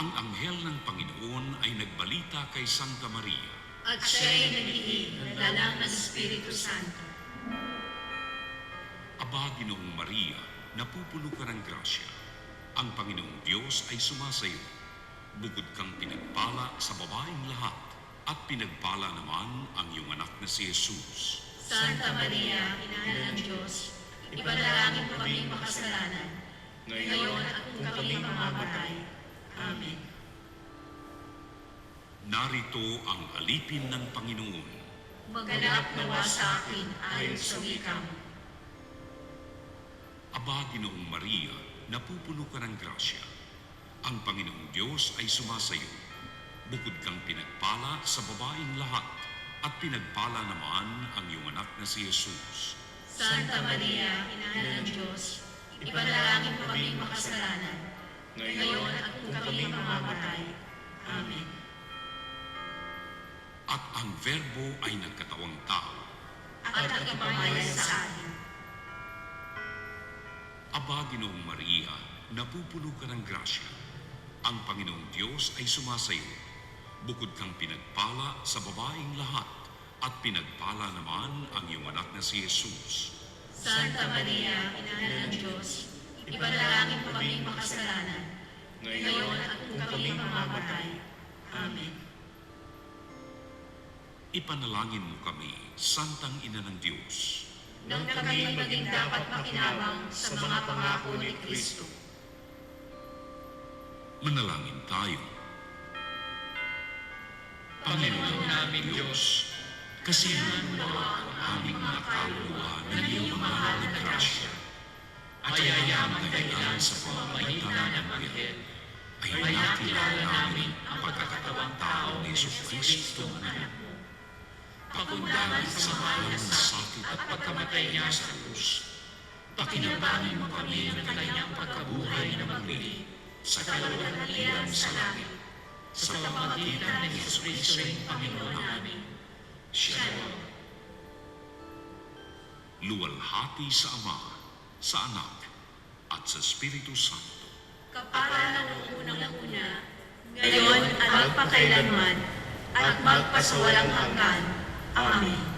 Ang anghel ng Panginoon ay nagbalita kay Santa Maria. At siya'y nag-iig ng dalang ng Espiritu Santo. Aba, Ginoong Maria, napupuno ka ng grasya. Ang Panginoong Diyos ay sumasayo. Bukod kang pinagpala sa babaeng lahat, at pinagpala naman ang iyong anak na si Jesus. Santa Maria, Ina ng Diyos, ipanalangin mo kaming makasalanan, ngayon at kung kami mamamatay. Amen. Narito ang alipin ng Panginoon. Maganap nawa sa akin ayon sa wika mo. Aba, Ginoong Maria, napupuno ka ng grasya. Ang Panginoong Diyos ay sumasayo. Bukod kang pinagpala sa babaeng lahat, at pinagpala naman ang iyong anak na si Jesus. Santa Maria, Ina ng Diyos, ipanalangin mo kaming makasalanan, ngayon at kung kami mamamatay. Amen. At ang Verbo ay nagkatawang tao. At nakipamayan sa atin. Aba, Ginoong Maria, napupuno ka ng grasya. Ang Panginoong Diyos ay sumasayo. Bukod kang pinagpala sa babaeng lahat, at pinagpala naman ang iyong anak na si Jesus. Santa Maria, Ina ng Diyos, ipanalangin mo kaming makasalanan, ngayon at kung kami mamamatay. Amen. Ipanalangin mo kami, Santang Ina ng Diyos. Nang kami maging dapat makinabang sa mga pangako ni Kristo. Manalangin tayo. Panginoon naming Diyos, kasiyahan mo ang aming mga kaluluwa ng iyong mahal na grasya. At yayaman kailan sa pamamagitan ng anghel, ay nakilala namin ang pagkakatawang tao ni Jesucristo ang anak mo. Pakundangan sa mahal na sakit at pagkamatay niya sa krus. Pakinabangan mo kami ng kanyang pagkabuhay na magmuli sa kaluwalhatian sa langit. Sa pamamagitan ng Jesucristo ang Panginoon namin. Shalom. Luwalhati sa Ama, sa Anak, at sa Espiritu Santo. Kapala ng unang-una, ngayon at magpakailanman, at magpasawalang hanggan. Amen.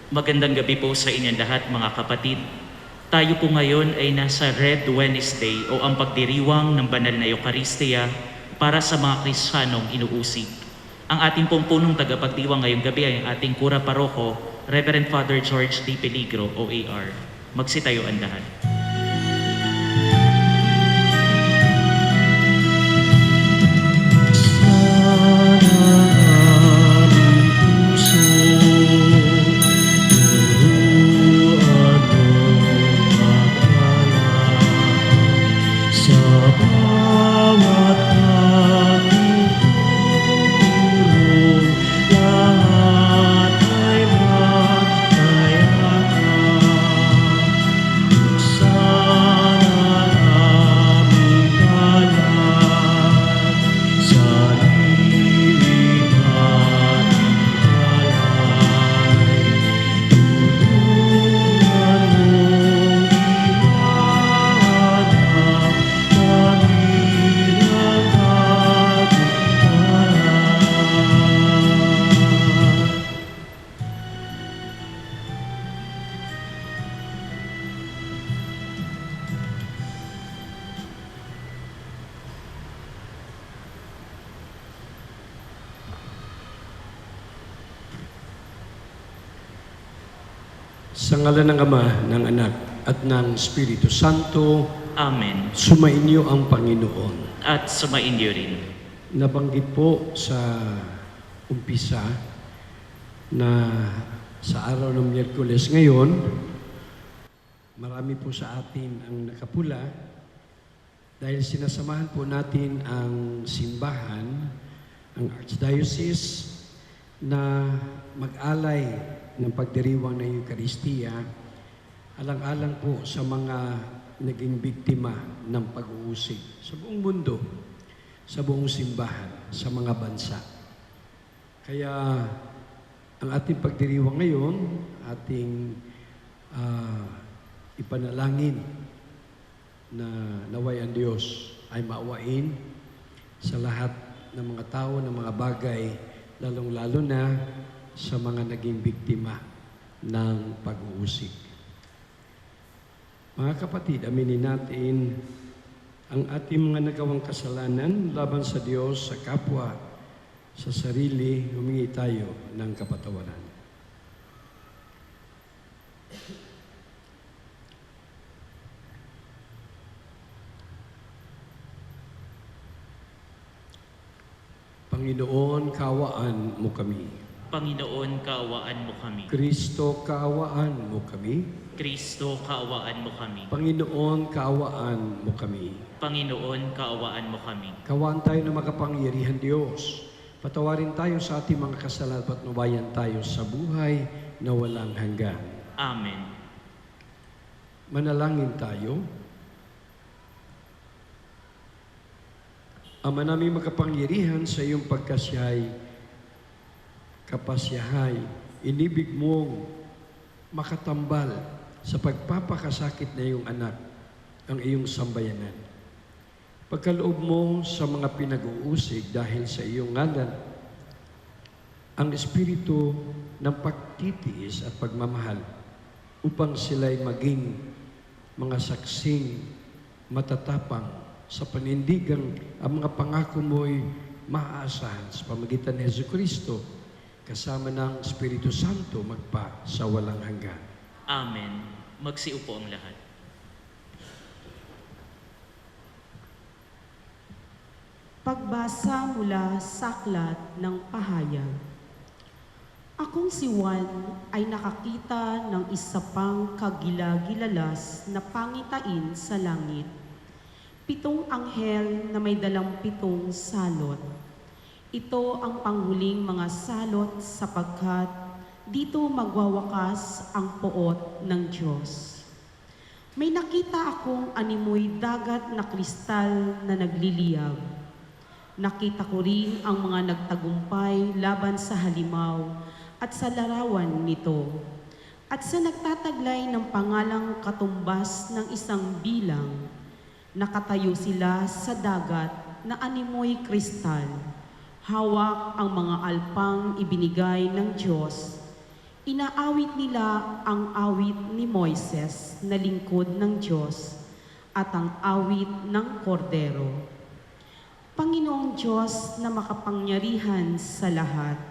Magandang gabi po sa inyong lahat mga kapatid. Tayo po ngayon ay nasa Red Wednesday o ang pagdiriwang ng banal na Eucharistia para sa mga Kristiyanong inuusig. Ang ating pong punong tagapagdiwang ngayong gabi ay ang ating Kura Paroko, Reverend Father George D. Peligro, OAR. Magsitayo ang lahat. Sa ngalan ng Ama, ng Anak, at ng Espiritu Santo, Amen. sumainyo ang Panginoon. At sumainyo rin. Nabanggit po sa umpisa na sa araw ng Miyerkules ngayon, marami po sa atin ang nakapula dahil sinasamahan po natin ang simbahan, ang Archdiocese, na mag-alay ng pagdiriwang ng Eucharistia, alang-alang po sa mga naging biktima ng pag-uusig sa buong mundo, sa buong simbahan, sa mga bansa. Kaya ang ating pagdiriwang ngayon, ating ipanalangin na naway ang Diyos ay maawain sa lahat ng mga tao, ng mga bagay, lalong-lalo na sa mga naging biktima ng pag-uusig. Mga kapatid, aminin natin ang ating mga nagawang kasalanan laban sa Diyos, sa kapwa, sa sarili, humingi tayo ng kapatawaran. Panginoon, kaawaan mo kami. Panginoon, kaawaan mo kami. Kristo, kaawaan mo kami. Kristo, kaawaan mo kami. Panginoon, kaawaan mo kami. Panginoon, kaawaan mo kami. Kawaan tayo ng makapangyarihan Diyos. Patawarin tayo sa ating mga kasalanan at nubayan tayo sa buhay na walang hanggan. Amen. Manalangin tayo. Ama namin makapangyarihan sa iyong kapasyahay, inibig mong makatambal sa pagpapakasakit na iyong anak, ang iyong sambayanan. Pagkaloob mo sa mga pinag-uusig dahil sa iyong ngalan, ang espiritu ng pagtitiis at pagmamahal upang sila'y maging mga saksing matatapang sa panindigang ang mga pangako mo'y maaasahan sa pamagitan ni Jesucristo kasama ng Espiritu Santo magpa sa walang hanggan. Amen. Magsiupo ang lahat. Pagbasa mula sa aklat ng pahayag. Akong si Juan ay nakakita ng isa pang kagilagilalas na pangitain sa langit. 7 anghel na may dalang 7 salot. Ito ang panghuling mga salot sapagkat dito magwawakas ang poot ng Diyos. May nakita akong animoy dagat na kristal na nagliliyab. Nakita ko rin ang mga nagtagumpay laban sa halimaw at sa larawan nito, at sa nagtataglay ng pangalang katumbas ng isang bilang. Nakatayo sila sa dagat na animoy kristal. Hawak ang mga alpang ibinigay ng Diyos. Inaawit nila ang awit ni Moises na lingkod ng Diyos at ang awit ng Kordero. Panginoong Diyos na makapangyarihan sa lahat,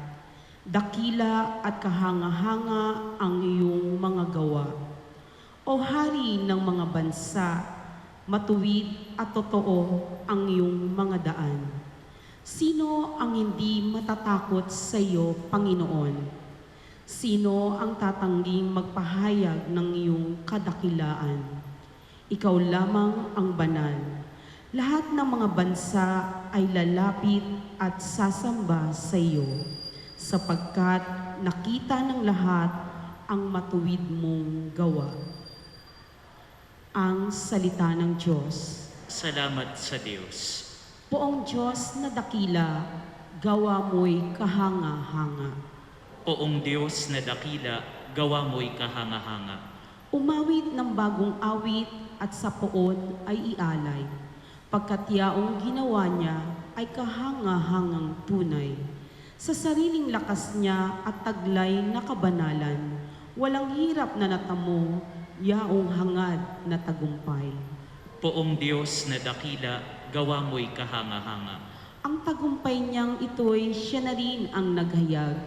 dakila at kahanga-hanga ang iyong mga gawa. O Hari ng mga bansa, matuwid at totoo ang iyong mga daan. Sino ang hindi matatakot sa iyo, Panginoon? Sino ang tatangging magpahayag ng iyong kadakilaan? Ikaw lamang ang banal. Lahat ng mga bansa ay lalapit at sasamba sa iyo, sapagkat nakita ng lahat ang matuwid mong gawa. Ang salita ng Diyos. Salamat sa Diyos. Poong Diyos na dakila, gawa mo'y kahanga-hanga. Poong Diyos na dakila, gawa mo'y kahanga-hanga. Umawit ng bagong awit at sa poon ay ialay. Pagkat yaong ginawa niya ay kahanga-hangang tunay. Sa sariling lakas niya at taglay na kabanalan, walang hirap na natamo, yaong hangad na tagumpay. Poong Diyos na dakila, gawa mo'y kahanga-hanga. Ang tagumpay niyang ito'y siya na rin ang naghayag.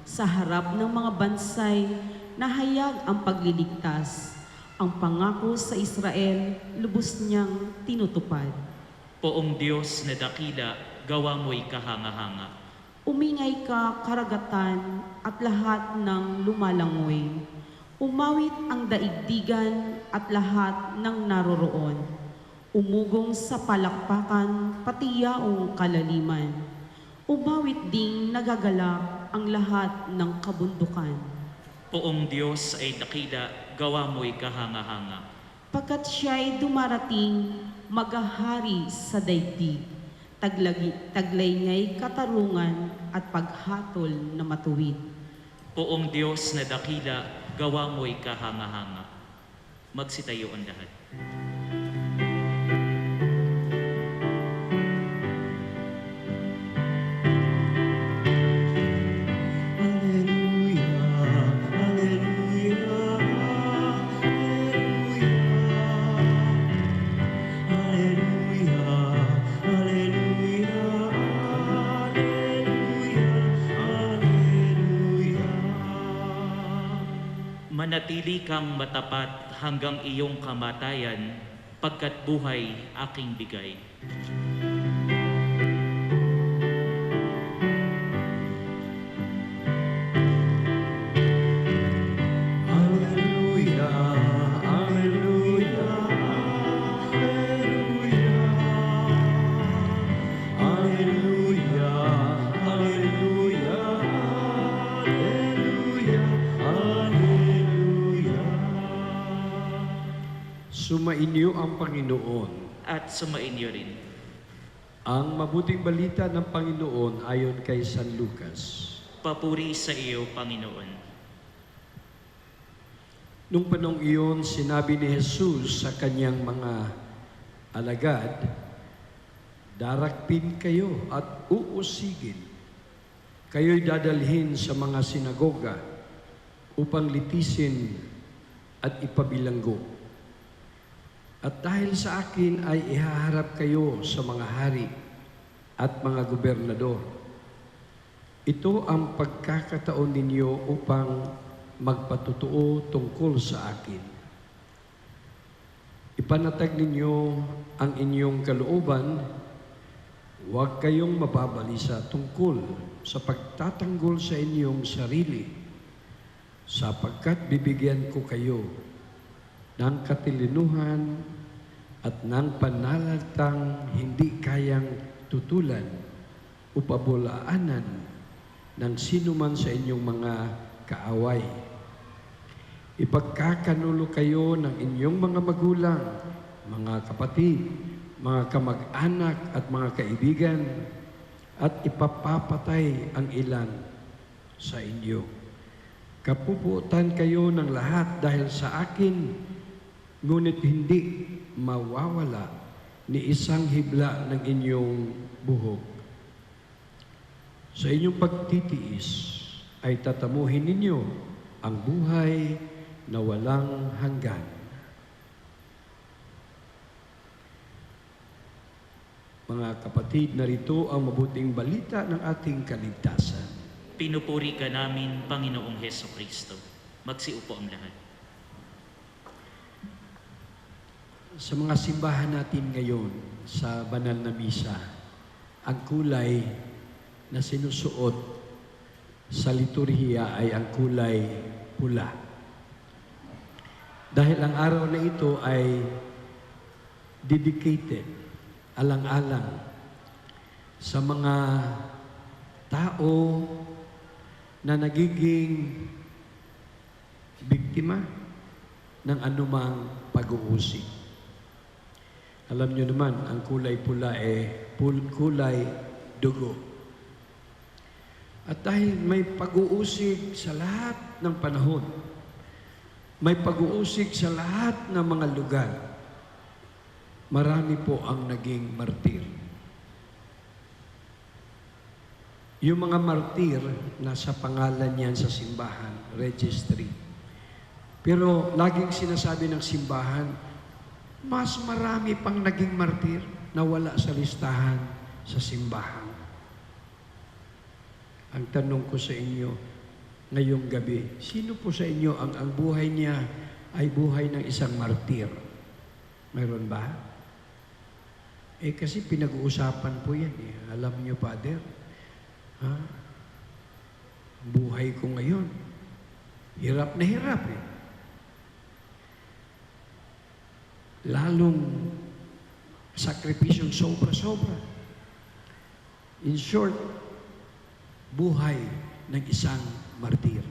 Sa harap ng mga bansay, nahayag ang pagliligtas. Ang pangako sa Israel, lubos niyang tinutupad. Poong Diyos na dakila, gawa mo'y kahanga-hanga. Umingay ka, karagatan, at lahat ng lumalangoy. Umawit ang daigdigan at lahat ng naroroon. Umugong sa palakpakan pati yaong kalaliman. Umawit ding nagagalak ang lahat ng kabundukan. Poong Diyos ay dakila, gawa mo'y kahanga-hanga. Pagkat siya'y dumarating, maghahari sa daigdig. Taglay niya'y katarungan at paghatol na matuwid. Poong Diyos na dakila, gawa mo'y kahanga-hanga. Magsitayo ang lahat. Manatili kang matapat hanggang iyong kamatayan, pagkat buhay aking bigay. Alleluia, alleluia, alleluia. Alleluia, alleluia, alleluia, alleluia. Sumainyo ang Panginoon. At sumainyo rin. Ang mabuting balita ng Panginoon ayon kay San Lucas. Papuri sa iyo, Panginoon. Nung panong iyon, sinabi ni Jesus sa kanyang mga alagad, darakpin kayo at uusigin. Kayo'y dadalhin sa mga sinagoga upang litisin at ipabilanggo. At dahil sa akin ay ihaharap kayo sa mga hari at mga gobernador. Ito ang pagkakataon ninyo upang magpatutuo tungkol sa akin. Ipanatag ninyo ang inyong kalooban, huwag kayong mababalisa tungkol sa pagtatanggol sa inyong sarili, sapagkat bibigyan ko kayo ng katilinuhan at ng pananalitang hindi kayang tutulan o pabulaanan ng sinuman sa inyong mga kaaway. Ipagkakanulo kayo ng inyong mga magulang, mga kapatid, mga kamag-anak at mga kaibigan, at ipapapatay ang ilan sa inyo. Kapuputan kayo ng lahat dahil sa akin, ngunit hindi mawawala ni isang hibla ng inyong buhok. Sa inyong pagtitiis ay tatamuhin ninyo ang buhay na walang hanggan. Mga kapatid, narito ang mabuting balita ng ating kaligtasan. Pinupuri ka namin, Panginoong Heso Kristo. Magsiupo ang lahat. Sa mga simbahan natin ngayon, sa banal na misa, ang kulay na sinusuot sa liturhiya ay ang kulay pula. Dahil ang araw na ito ay dedicated, alang-alang sa mga tao na nagiging biktima ng anumang pag-uusig. Alam niyo naman, ang kulay pula kulay dugo. At dahil may pag-uusig sa lahat ng panahon, may pag-uusig sa lahat ng mga lugar, marami po ang naging martir. Yung mga martir, nasa pangalan yan sa simbahan, registry. Pero laging sinasabi ng simbahan, mas marami pang naging martir na wala sa listahan sa simbahan. Ang tanong ko sa inyo ngayong gabi, sino po sa inyo ang buhay niya ay buhay ng isang martir? Mayroon ba? Kasi pinag-uusapan po yan. Alam niyo, Father, buhay ko ngayon, hirap na hirap . lalong sakripisyong sobra-sobra. In short, buhay ng isang martir.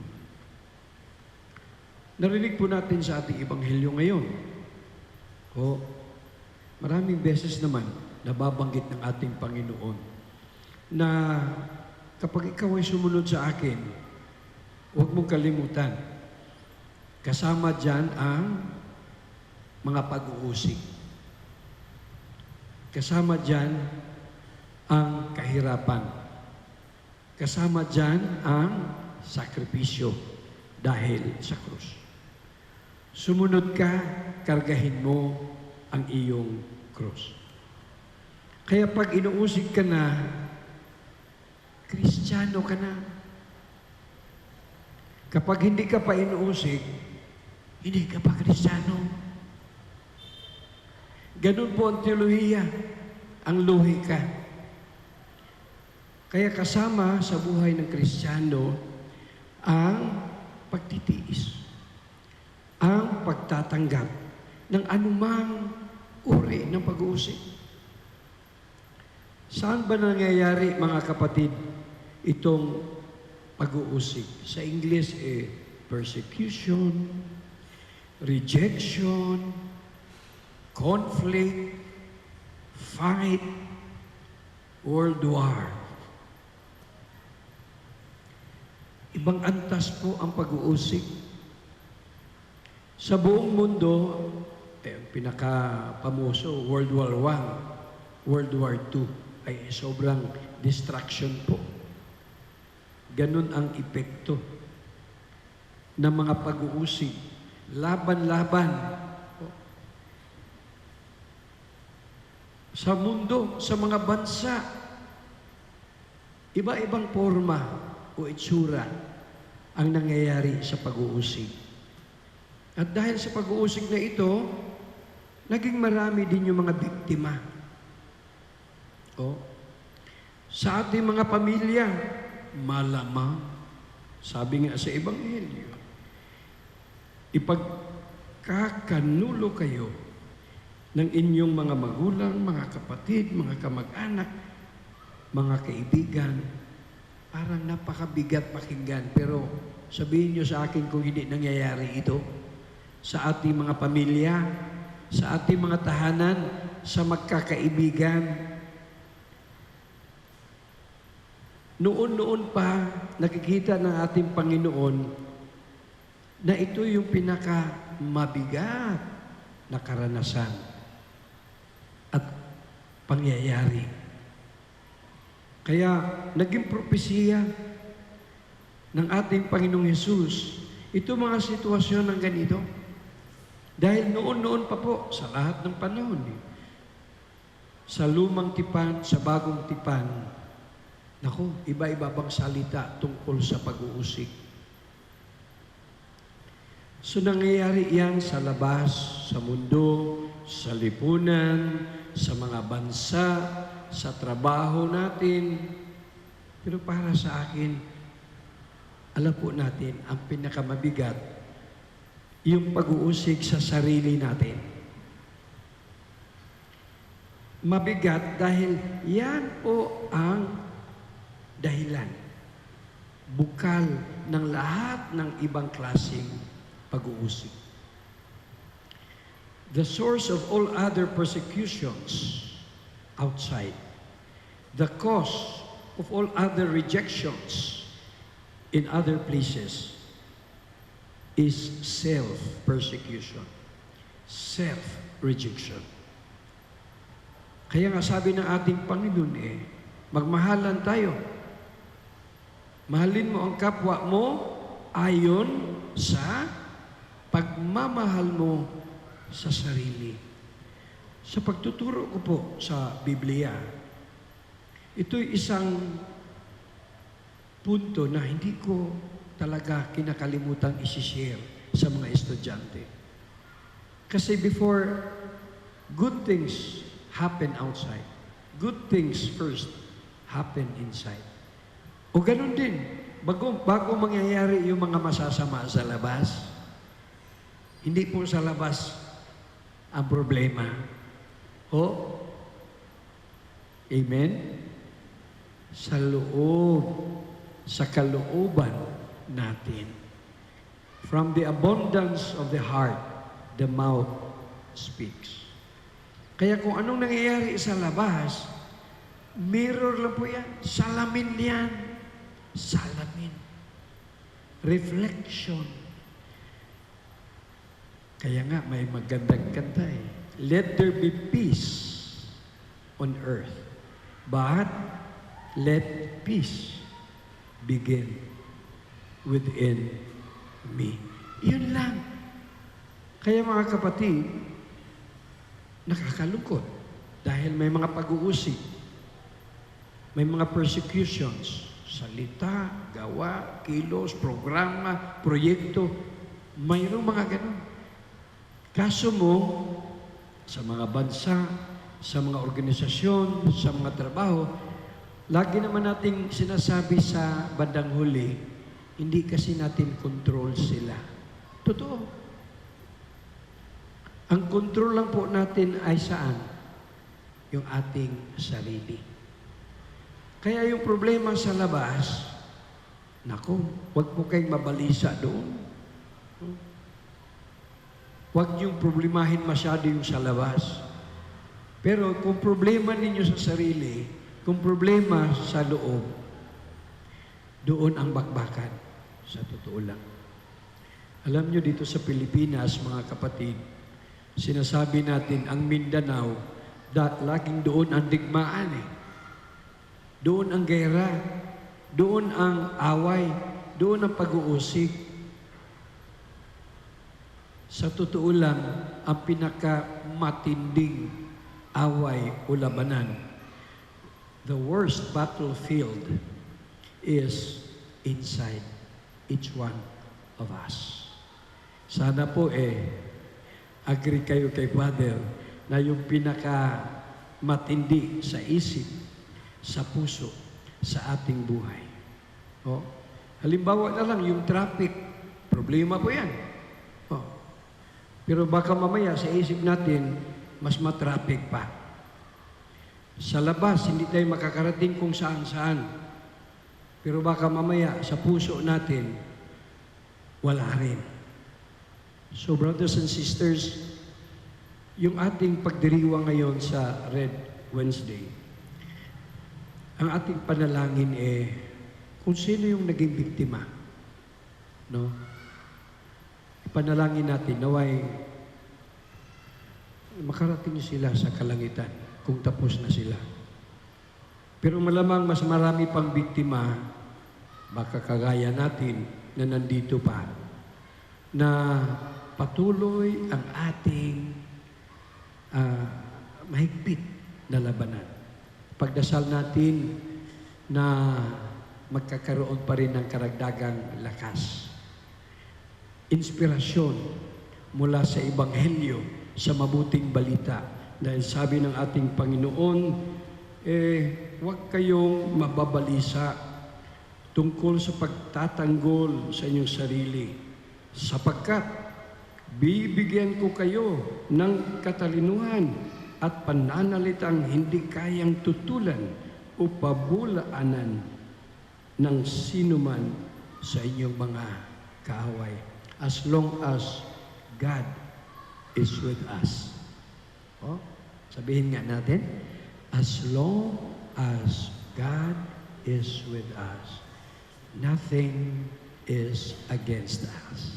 Narinig po natin sa ating ebanghelyo ngayon, maraming beses naman nababanggit ng ating Panginoon na kapag ikaw ay sumunod sa akin, huwag mong kalimutan, kasama dyan ang mga pag-uusig. Kasama dyan ang kahirapan. Kasama dyan ang sakripisyo dahil sa krus. Sumunod ka, kargahin mo ang iyong krus. Kaya pag inuusig ka na, Kristiyano ka na. Kapag hindi ka pa inuusig, hindi ka pa Kristiyano. Ganun po ang teolohiya, ang lohika. Kaya kasama sa buhay ng Kristiyano ang pagtitiis, ang pagtatanggap ng anumang uri ng pag-uusig. Saan ba nangyayari, mga kapatid, itong pag-uusig? Sa English, persecution, rejection, conflict, fight, world war. Ibang antas po ang pag-uusig. Sa buong mundo, pinaka-pamoso, World War I, World War II, ay sobrang distraction po. Ganun ang epekto ng mga pag-uusig. Laban-laban. Sa mundo, sa mga bansa, iba-ibang forma o itsura ang nangyayari sa pag-uusig. At dahil sa pag-uusig na ito, naging marami din yung mga biktima. Sa ating mga pamilya, malamang, sabi nga sa Ebanghelyo, ipagkakanulo kayo ng inyong mga magulang, mga kapatid, mga kamag-anak, mga kaibigan. Parang napakabigat pakinggan, pero sabihin nyo sa akin kung hindi nangyayari ito sa ating mga pamilya, sa ating mga tahanan, sa magkakaibigan. Noon-noon pa, nakikita ng ating Panginoon na ito yung pinakamabigat na karanasan at pangyayari. Kaya naging propesiya ng ating Panginoong Hesus ito mga sitwasyon ng ganito. Dahil noon-noon pa po, sa lahat ng panahon, sa lumang tipan, sa bagong tipan, naku, iba-iba bang salita tungkol sa pag-uusig. So nangyayari yan sa labas, sa mundo, sa lipunan, sa mga bansa, sa trabaho natin. Pero para sa akin, alam po natin, ang pinakamabigat, yung pag-uusig sa sarili natin. Mabigat dahil yan po ang dahilan, bukal ng lahat ng ibang klaseng pag-uusig. The source of all other persecutions outside, the cause of all other rejections in other places is self-persecution, self-rejection. Kaya nga sabi ng ating Panginoon magmahalan tayo. Mahalin mo ang kapwa mo ayon sa pagmamahal mo sa sarili. Sa pagtuturo ko po sa Biblia, ito'y isang punto na hindi ko talaga kinakalimutang isi-share sa mga estudyante. Kasi before good things happen outside, good things first happen inside. O ganun din, bago mangyayari yung mga masasama sa labas, hindi po sa labas ang problema. O, amen? Sa loob, sa kalooban natin. From the abundance of the heart, the mouth speaks. Kaya kung anong nangyayari sa labas, mirror lang po yan. Salamin yan. Salamin. Reflection. Kaya nga, may magandang kanta eh. Let there be peace on earth, but let peace begin within me. Yun lang. Kaya mga kapatid, nakakalungkot dahil may mga pag-uusig, may mga persecutions, salita, gawa, kilos, programa, proyekto, mayroong mga ganun. Kaso mo, sa mga bansa, sa mga organisasyon, sa mga trabaho, lagi naman nating sinasabi sa bandang huli, hindi kasi natin control sila. Totoo. Ang control lang po natin ay saan? Yung ating sarili. Kaya yung problema sa labas, naku, huwag po kayong mabalisa doon. Huwag niyong problemahin masyado yung sa labas. Pero kung problema ninyo sa sarili, kung problema sa loob, doon ang bakbakan. Sa totoo lang. Alam niyo dito sa Pilipinas, mga kapatid, sinasabi natin ang Mindanao, laging doon ang digmaan eh. Doon ang gera, doon ang away, doon ang pag-uusig. Sa totoo lang, ang pinakamatinding away o labanan, the worst battlefield is inside each one of us. Sana po agree kayo kay Father na yung pinakamatindi sa isip, sa puso, sa ating buhay. O, halimbawa na lang yung traffic, problema po yan. O, pero baka mamaya sa isip natin, mas matraffic pa. Sa labas, hindi tayo makakarating kung saan-saan. Pero baka mamaya sa puso natin, wala rin. So brothers and sisters, yung ating pagdiriwang ngayon sa Red Wednesday, ang ating panalangin kung sino yung naging biktima. No? Ipanalangin natin, naway makarating sila sa kalangitan kung tapos na sila. Pero malamang mas marami pang biktima, baka kagaya natin na nandito pa, na patuloy ang ating mahigpit na labanan. Pagdasal natin na magkakaroon pa rin ng karagdagang lakas. Inspirasyon mula sa Ebanghelyo, sa mabuting balita. Dahil sabi ng ating Panginoon, huwag kayong mababalisa tungkol sa pagtatanggol sa inyong sarili, sapagkat bibigyan ko kayo ng katalinuhan at pananalitang hindi kayang tutulan o pabulaanan ng sinuman sa inyong mga kaaway. As long as God is with us. Oh, sabihin nga natin, as long as God is with us, nothing is against us.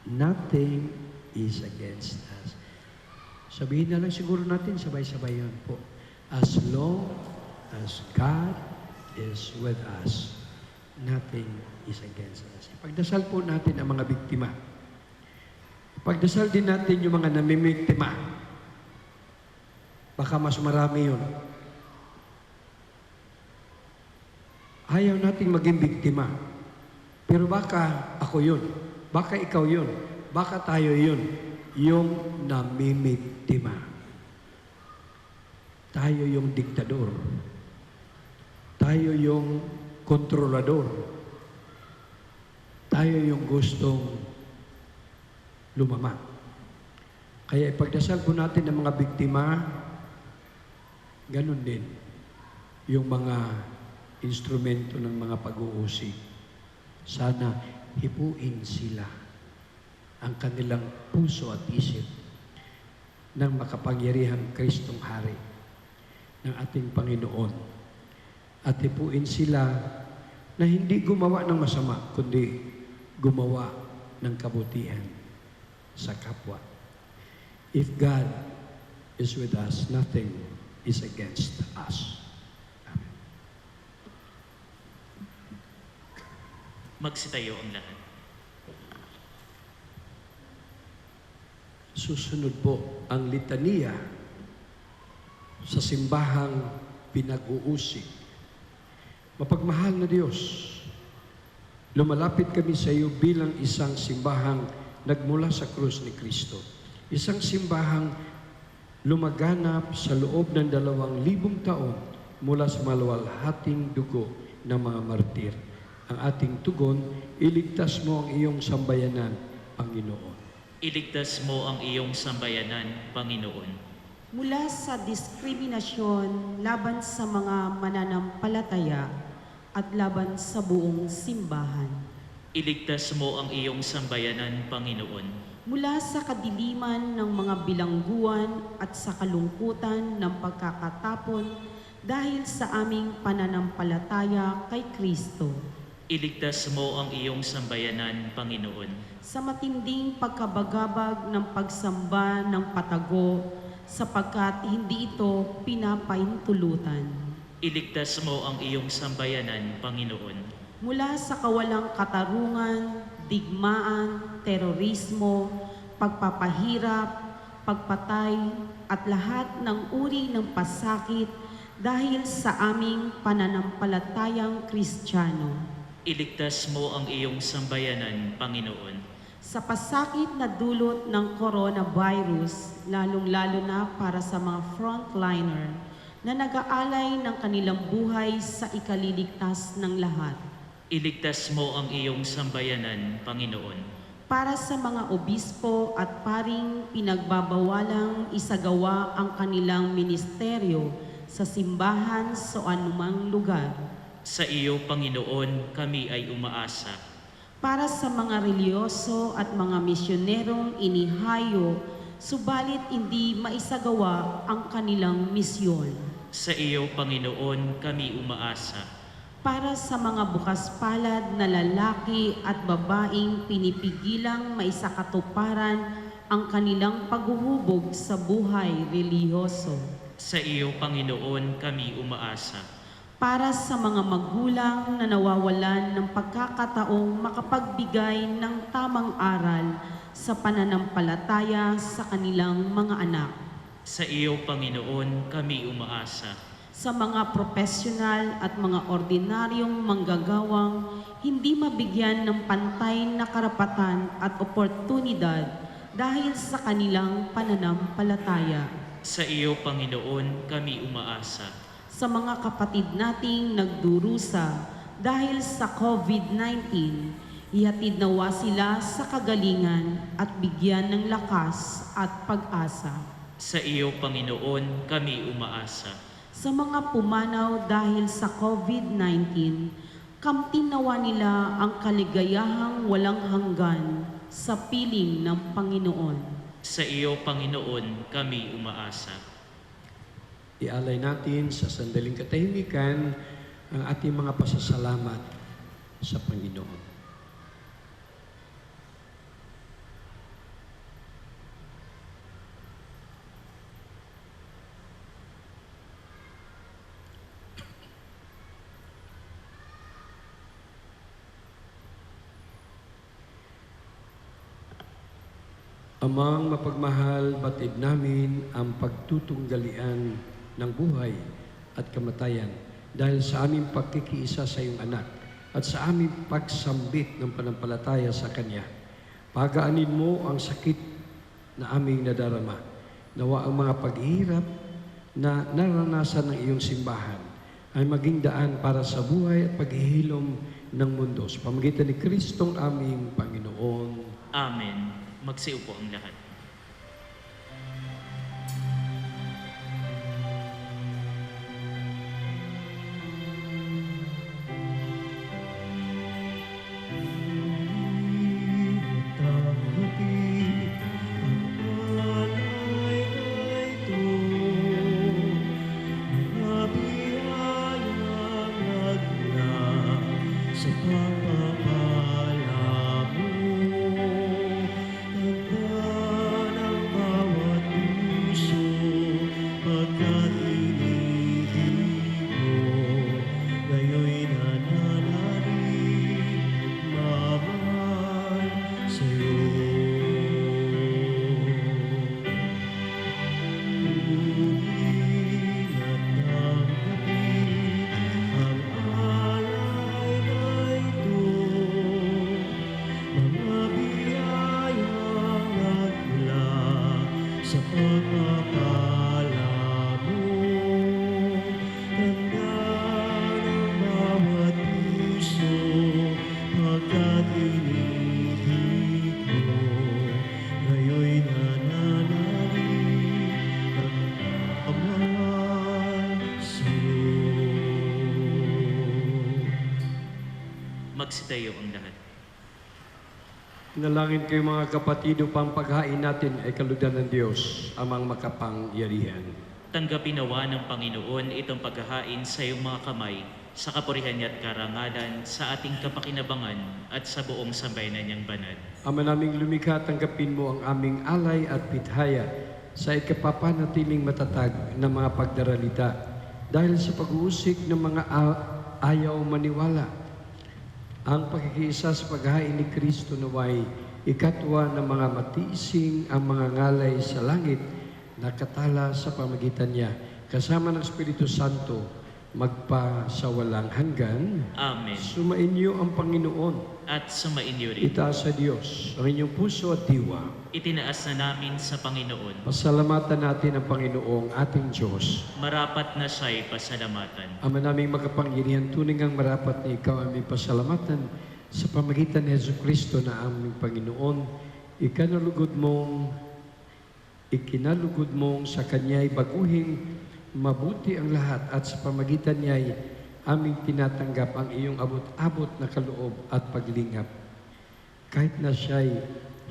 Nothing is against us. Sabihin na lang siguro natin, sabay-sabay yun po. As long as God is with us, nothing is against us. Ipagdasal po natin ang mga biktima. Ipagdasal din natin yung mga namimiktima. Baka mas marami yun. Ayaw nating maging biktima. Pero baka ako yun. Baka ikaw yun. Baka tayo yun. Yung namimiktima. Tayo yung diktador. Tayo yung kontrolador. Tayo yung gustong lumama. Kaya ipagdasal po natin ang mga biktima, ganun din yung mga instrumento ng mga pag-uusig. Sana hipuin sila ang kanilang puso at isip ng makapangyarihang Kristong Hari ng ating Panginoon. At hipuin sila na hindi gumawa ng masama, kundi gumawa ng kabutihan sa kapwa. If God is with us, nothing is against us. Amen. Magsitayo ang lahat. Susunod po ang litanya sa simbahang pinag-uusig. Mapagmahal na Diyos, lumalapit kami sa iyo bilang isang simbahang nagmula sa krus ni Kristo. Isang simbahang lumaganap sa loob ng 2,000 taon mula sa maluwalhating dugo ng mga martir. Ang ating tugon, iligtas mo ang iyong sambayanan, Panginoon. Iligtas mo ang iyong sambayanan, Panginoon. Mula sa diskriminasyon laban sa mga mananampalataya at laban sa buong simbahan. Iligtas mo ang iyong sambayanan, Panginoon. Mula sa kadiliman ng mga bilangguan at sa kalungkutan ng pagkakatapon dahil sa aming pananampalataya kay Kristo. Iligtas mo ang iyong sambayanan, Panginoon. Sa matinding pagkabagabag ng pagsamba ng patago sapagkat hindi ito pinapaintulutan. Iligtas mo ang iyong sambayanan, Panginoon. Mula sa kawalang katarungan, digmaan, terorismo, pagpapahirap, pagpatay, at lahat ng uri ng pasakit dahil sa aming pananampalatayang Kristiyano. Iligtas mo ang iyong sambayanan, Panginoon. Sa pasakit na dulot ng coronavirus, lalong-lalo na para sa mga frontliner na nag-aalay ng kanilang buhay sa ikaliligtas ng lahat. Iligtas mo ang iyong sambayanan, Panginoon. Para sa mga obispo at paring pinagbabawalang isagawa ang kanilang ministeryo sa simbahan sa anumang lugar. Sa iyo, Panginoon, kami ay umaasa. Para sa mga reliyoso at mga misyonerong inihayo, subalit hindi maisagawa ang kanilang misyon. Sa iyo, Panginoon, kami umaasa. Para sa mga bukas palad na lalaki at babaeng pinipigilang maisakatuparan ang kanilang paghuhubog sa buhay reliyoso. Sa iyo, Panginoon, kami umaasa. Para sa mga magulang na nawawalan ng pagkakataong makapagbigay ng tamang aral sa pananampalataya sa kanilang mga anak. Sa iyo, Panginoon, kami umaasa. Sa mga profesional at mga ordinaryong manggagawang hindi mabigyan ng pantay na karapatan at oportunidad dahil sa kanilang pananampalataya. Sa iyo, Panginoon, kami umaasa. Sa mga kapatid nating nagdurusa dahil sa COVID-19, ihatid nawa sila sa kagalingan at bigyan ng lakas at pag-asa. Sa iyo, Panginoon, kami umaasa. Sa mga pumanaw dahil sa COVID-19, kamtin nawa nila ang kaligayahang walang hanggan sa piling ng Panginoon. Sa iyo, Panginoon, kami umaasa. Ialay natin sa sandaling katahimikan ang ating mga pasasalamat sa Panginoon. Amang mapagmahal, batid namin ang pagtutunggalian ng buhay at kamatayan dahil sa aming pagkikiisa sa iyong anak at sa aming pagsambit ng panampalataya sa Kanya. Pagaanin mo ang sakit na aming nadarama. Nawa ang mga paghihirap na naranasan ng iyong simbahan ay maging daan para sa buhay at paghihilom ng mundo. Sa pamagitan ni Kristong aming Panginoon. Amen. Magsiupo ang lahat. Magsitayo ang lahat. Nalangin kayo mga kapatid upang paghain natin ay kalugdan ng Diyos, amang makapangyarihan. Tanggapin nawa ng Panginoon itong paghahain sa iyong mga kamay sa kapurihan niya at karangalan sa ating kapakinabangan at sa buong sambayanan niyang banal. Ama naming lumikha, tanggapin mo ang aming alay at pithaya sa ikapapanatiling matatag ng mga pagdaralita dahil sa pag-uusik ng mga ayaw maniwala. Ang pagkikiisa sa paghahain ni Kristo naway ikatwa ng mga matiising ang mga ngalay sa langit na katala sa pamagitan niya, kasama ng Espiritu Santo, magpa sa walang hanggan. Amen. Sumainyo ang Panginoon. At sumainyo rin. Itaas sa Diyos ang inyong puso at diwa. Itinaas na namin sa Panginoon. Pasalamatan natin ang Panginoong ating Diyos. Marapat na siya'y pasalamatan. Ama naming makapangyarihan, tunay ngang marapat na ikaw aming pasalamatan sa pamagitan ni Jesu Kristo na aming Panginoon. Ikinalugod mong sa Kanya'y baguhing mabuti ang lahat at sa pamagitan niya'y aming tinatanggap ang iyong abot-abot na kaloob at paglingap. Kahit na siya'y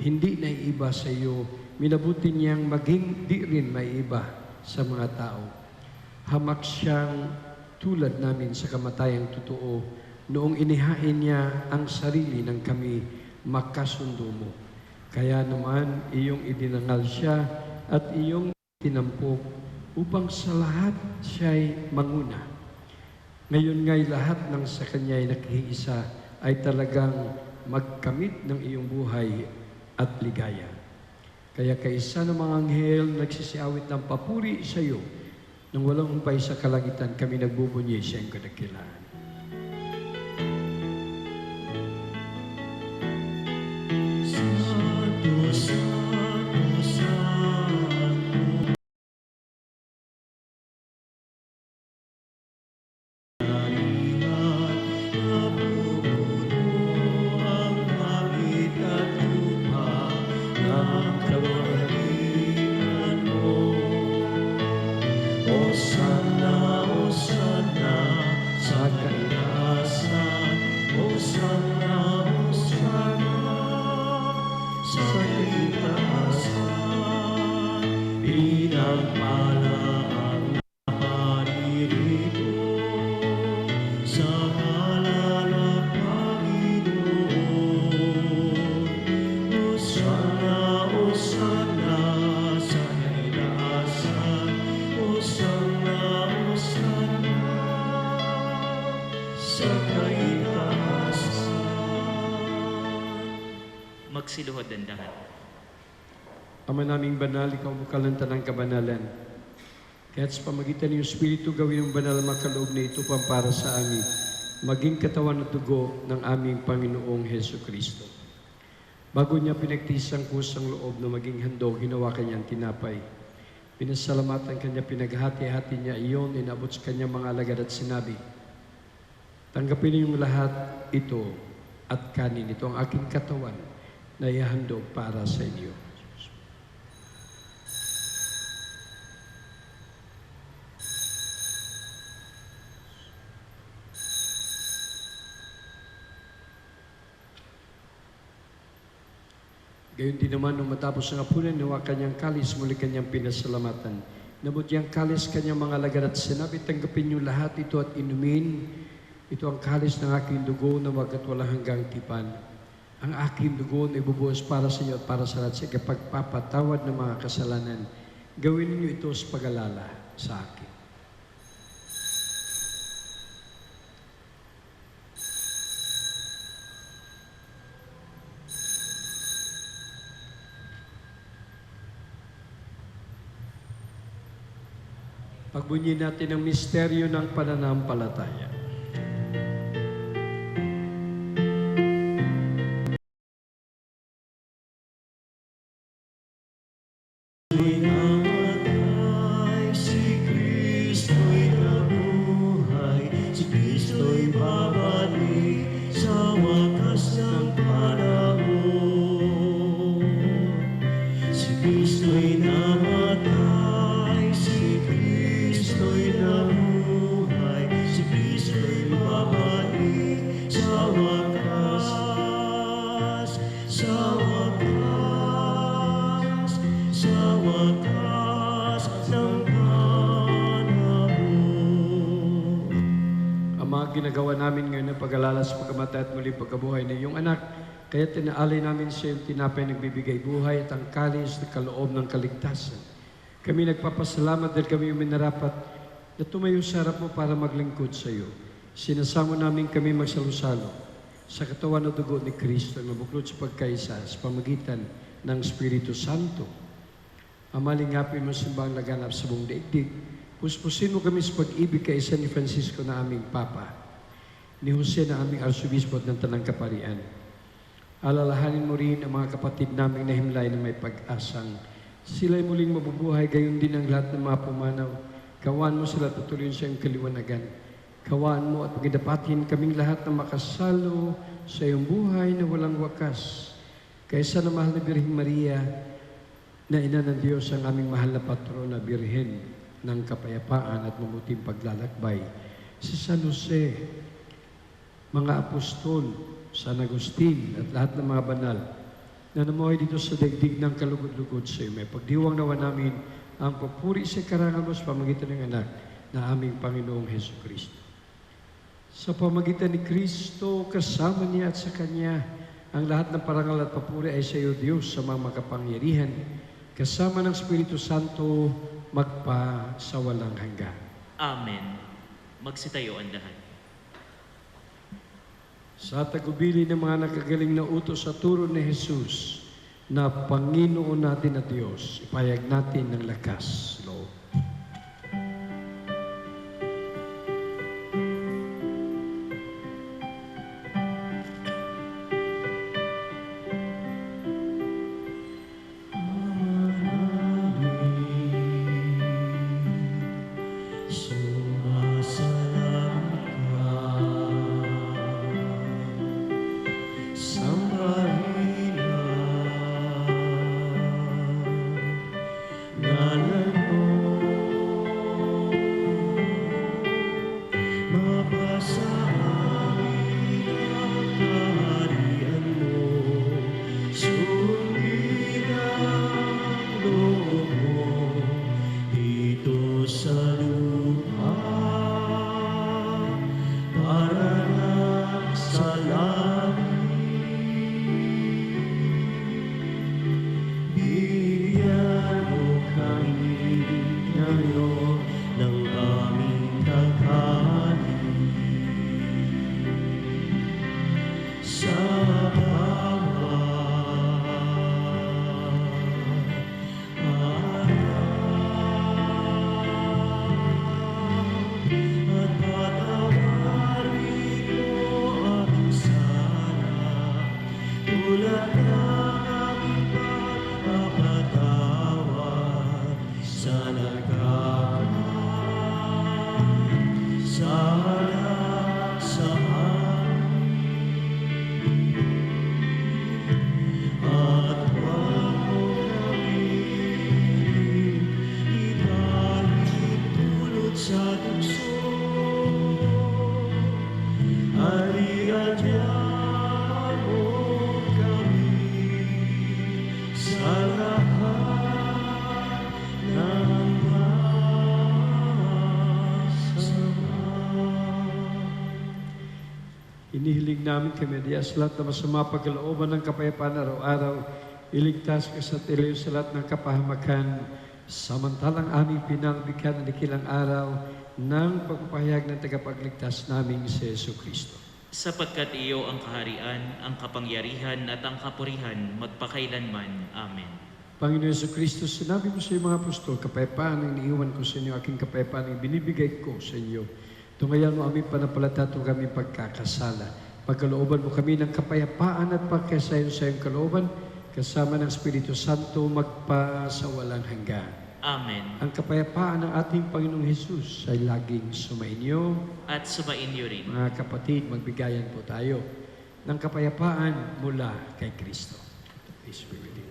hindi naiiba sa iyo, minabuti niyang maging di rin maiiba sa mga tao. Hamak siyang tulad namin sa kamatayang totoo noong inihain niya ang sarili ng kami makasundo mo. Kaya naman iyong idinangal siya at iyong tinampok upang sa lahat siya'y manguna. Ngayon nga'y lahat ng sa Kanya'y nakikiisa ay talagang magkamit ng iyong buhay at ligaya. Kaya kaisa ng mga anghel nagsisiawit ng papuri sa iyo nang walang humpay sa kalangitan kami nagbubunyi sa iyong kadakilaan. Santo, Santo, Santo. Magsiluhod ang lahat. Ama naming banal, ikaw bukalantan ng kabanalan. Kaya't sa pamagitan ng Espiritu, gawin ang banal na makaloob na ito para sa amin, maging katawan at dugo ng aming Panginoong Heso Kristo. Bago niya pinagtiis ang kusang loob na maging handog, ginawa kanyang tinapay. Pinasalamatan kanya, pinaghati-hati niya iyon, inabot sa kanyang mga alagad at sinabi, tanggapin niyong lahat ito at kanin. Ito ang aking katawan na ihahandog para sa inyo. Gayon din naman, nung matapos ang hapunan, nawa kanyang kalis, muli kanyang pinasalamatan. Nabot niyang kalis kanyang mga alagad at sinabi, tanggapin niyo lahat ito at inumin. Ito ang kalis ng aking dugo na wagat walang hanggang tipan. Ang aking dugo na ibubuhos para sa iyo at para sa lahat sa ikapagpapatawad ng mga kasalanan. Gawin niyo ito sa pag-alala sa akin. Pagbunyin natin ang misteryo ng pananampalataya. Namatay, si Kristo'y nabuhay, si Kristo'y babalik sa wakas ng panahon. Si Kristo'y namatay, si Kristo'y nabuhay, si Kristo'y babalik sa wakas, sa wakas, sa wakas ng panahon. Ang mga ginagawa namin ngayon ng pag-alala sa pagkamatay at muli pagkabuhay na iyong anak, kaya tinaalay namin sa iyong tinapay nagbibigay buhay at ang kalis na kaloob ng kaligtasan. Kami nagpapasalamat dahil kami yung minarapat na tumayo sa harap mo para maglingkod sa iyo. Sinasamo namin kami magsalusalo sa katawan na dugo ni Kristo na mabuklod sa pagkaisa sa pamagitan ng Espiritu Santo. Amalingapin mo simbang laganap sa buong daigdig. Puspusin mo kami sa pag-ibig kay San Francisco na aming Papa, ni Jose na aming Arsobispo ng Tanang Kaparian. Alalahanin mo rin ang mga kapatid naming nahimlay na may pag-asang sila'y muling mabubuhay, gayon din ang lahat ng mga pumanaw. Kawaan mo sila tutuloy sa iyong kaliwanagan. Kawaan mo at pagdapatin kaming lahat na makasalo sa iyong buhay na walang wakas. Kaysa na mahal na Birheng Maria, na ina ng Diyos, ang aming mahal na patrona, Birhen ng kapayapaan at mabuting paglalakbay. Si San Jose, mga apostol, San Agustin at lahat ng mga banal na namuhay dito sa daigdig ng kalugod-lugod sa iyo. May pagdiwang nawa namin ang papuri sa karangal mo sa pamagitan ng anak na aming Panginoong Hesus Kristo. Sa pamagitan ni Kristo, kasama niya at sa Kanya, ang lahat ng parangal at papuri ay sa iyo, Diyos, sa mga makapangyarihan, kasama ng Espiritu Santo, magpa sa walang hanggan. Amen. Magsitayo ang lahat. Sa tagubili ng mga nakagaling na utos sa turo ni Jesus na Panginoon natin at Diyos, ipayag natin ng lakas loob. Sumasalamat ka, sambahin ang ngalan mo, mabasa amin ang kaharian mo, sundin ang loob mo dito sa lupa para lang sa langit. Bigyan mo kami Inihiling namin kami diya sa lahat na masama pagkalooban ng kapayapaan araw-araw. Iligtas ka sa tiliw sa lahat ng kapahamakan. Samantalang aming pinangbigyan ng ikilang araw ng pagpapahayag ng tagapagligtas naming si Yesu Kristo. Sapagkat iyo ang kaharian, ang kapangyarihan at ang kapurihan magpakailanman. Amen. Panginoon Yesu Kristo, sinabi mo sa iyong mga apostol, kapayapaan ang iniiwan ko sa inyo, aking kapayapaan ang binibigay ko sa inyo. Tungayan mo aming panapalatato kami pagkakasala. Pagkalooban mo kami ng kapayapaan at pagkasayon sa iyong kalooban, kasama ng Espiritu Santo magpasawalang hanggan. Amen. Ang kapayapaan ng ating Panginoong Hesus ay laging sumainyo. At sumainyo rin. Mga kapatid, magbigayan po tayo ng kapayapaan mula kay Kristo. Please be with you.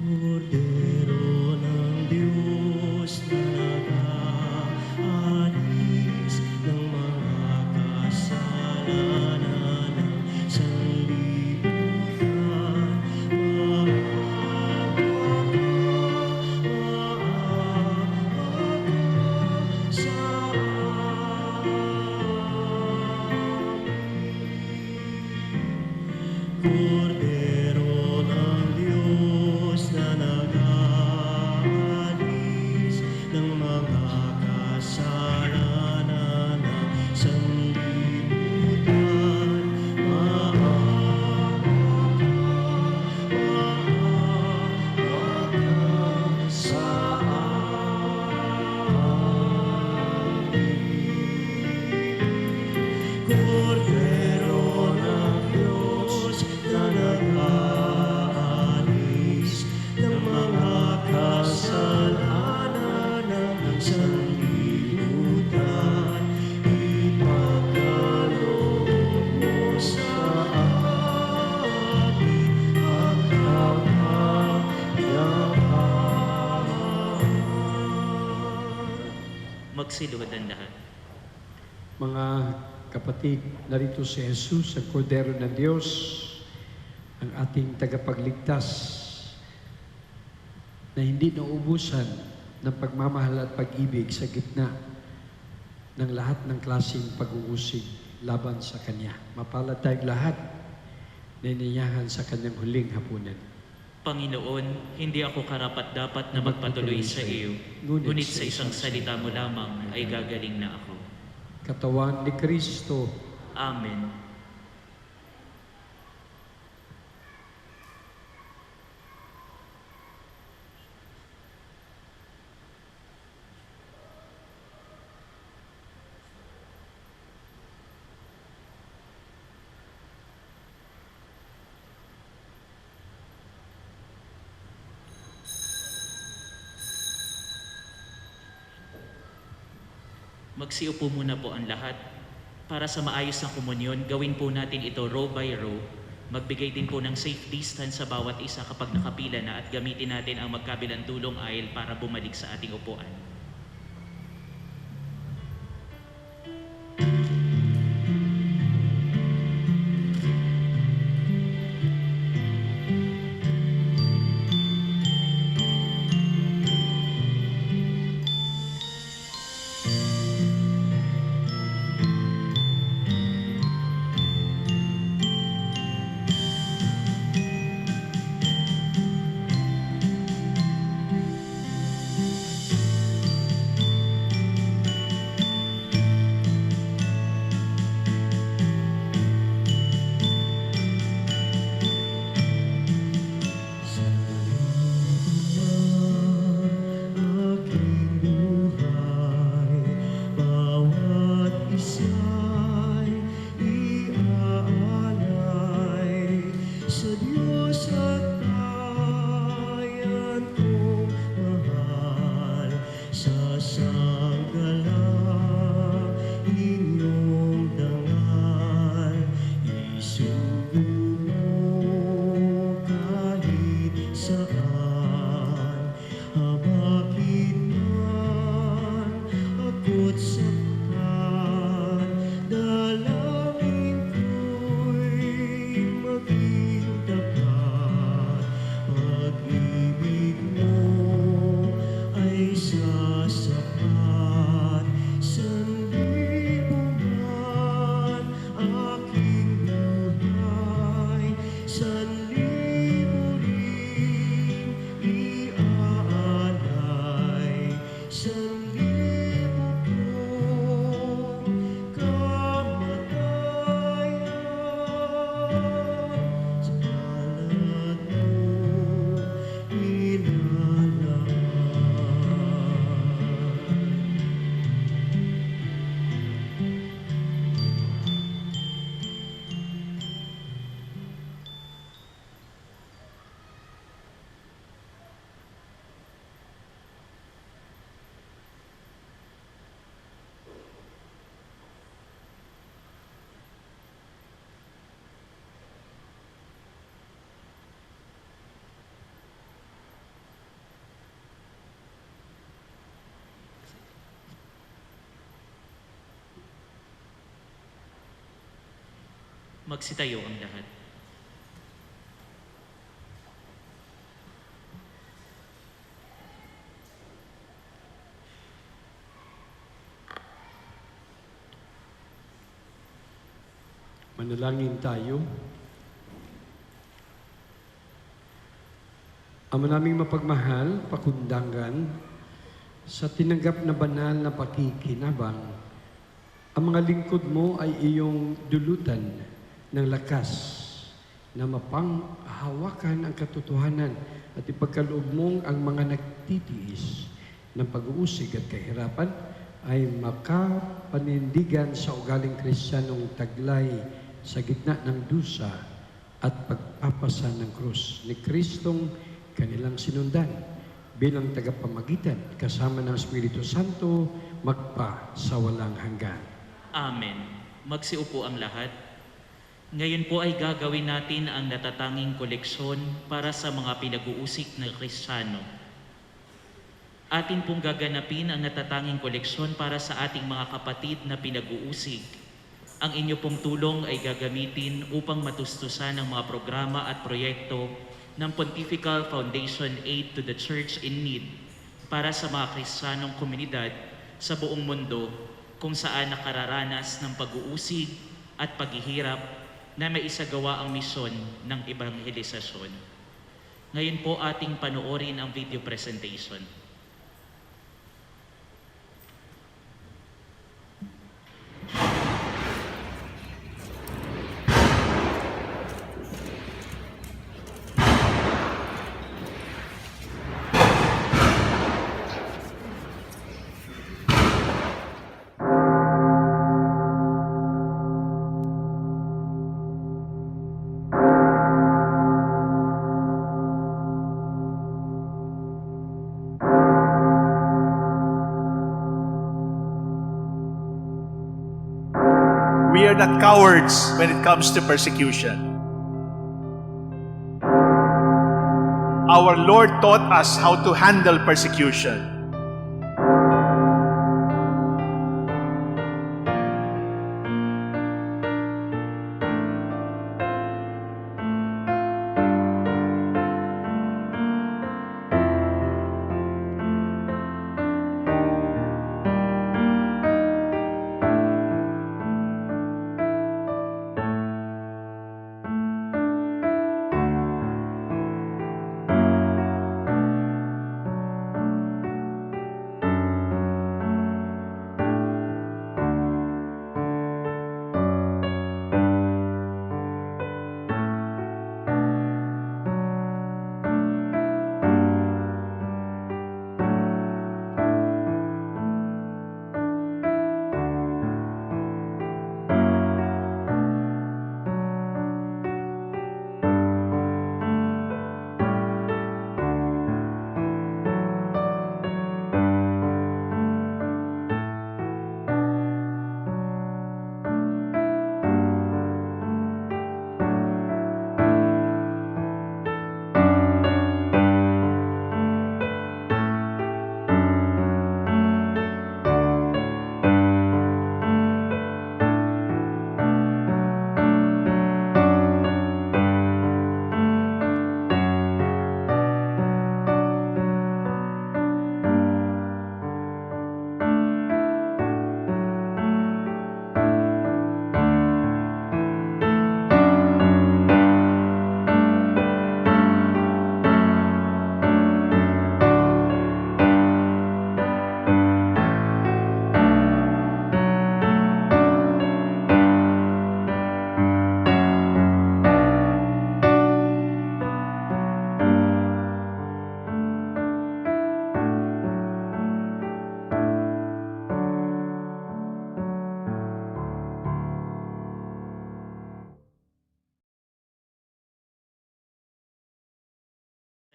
Kordero ng Diyos na nag-aalis ng mga kasalanan ng sanlibutan, Kordero ng Diyos na nag-aalis ng mga kasalanan ng sanlibutan, maawa sa amin. Kordero ng Diyos na nag-aalis ng mga kasalanan ng sanlibutan, ipagkaloob mo sa amin ang kapayapaan. Magsiluhod ang lahat. Mga kapatid, narito si Jesus, ang Kordero ng Diyos, ang ating tagapagligtas, na hindi naubusan ng pagmamahal at pag-ibig sa gitna ng lahat ng klaseng pag-uusig laban sa Kanya. Mapalad tayong lahat na iniyahan sa Kanyang huling hapunan. Panginoon, hindi ako karapat-dapat na magpatuloy sa iyo, ngunit sa isang salita mo lamang ay gagaling na ako. Katawan ni Kristo, Amen. Magsiupo muna po ang lahat. Para sa maayos na komunyon, gawin po natin ito row by row. Magbigay din po ng safe distance sa bawat isa kapag nakapila na at gamitin natin ang magkabilang dulong aisle para bumalik sa ating upuan. Magsitayo ang lahat. Manalangin tayo. Ama naming mapagmahal, pakundangan, sa tinanggap na banal na pakikinabang, ang mga lingkod mo ay iyong dulutan ng lakas na mapanghawakan ang katotohanan at ipagkaloob mong ang mga nagtitiis ng pag-uusig at kahirapan ay makapanindigan sa ugaling Kristiyanong taglay sa gitna ng dusa at pagpapasa ng krus ni Kristong kanilang sinundan bilang tagapamagitan kasama ng Espiritu Santo magpa sa walang hanggan. Amen. Magsiupo ang lahat. Ngayon po ay gagawin natin ang natatanging koleksyon para sa mga pinag-uusik na Kristiyano. Atin pong gaganapin ang natatanging koleksyon para sa ating mga kapatid na pinag-uusig. Ang inyo pong tulong ay gagamitin upang matustusan ang mga programa at proyekto ng Pontifical Foundation Aid to the Church in Need para sa mga Kristiyanong komunidad sa buong mundo kung saan nakararanas ng pag-uusig at paghihirap na may isagawa ang misyon ng ebanghelisasyon. Ngayon po ating panoorin ang video presentation. We are not cowards when it comes to persecution. Our Lord taught us how to handle persecution.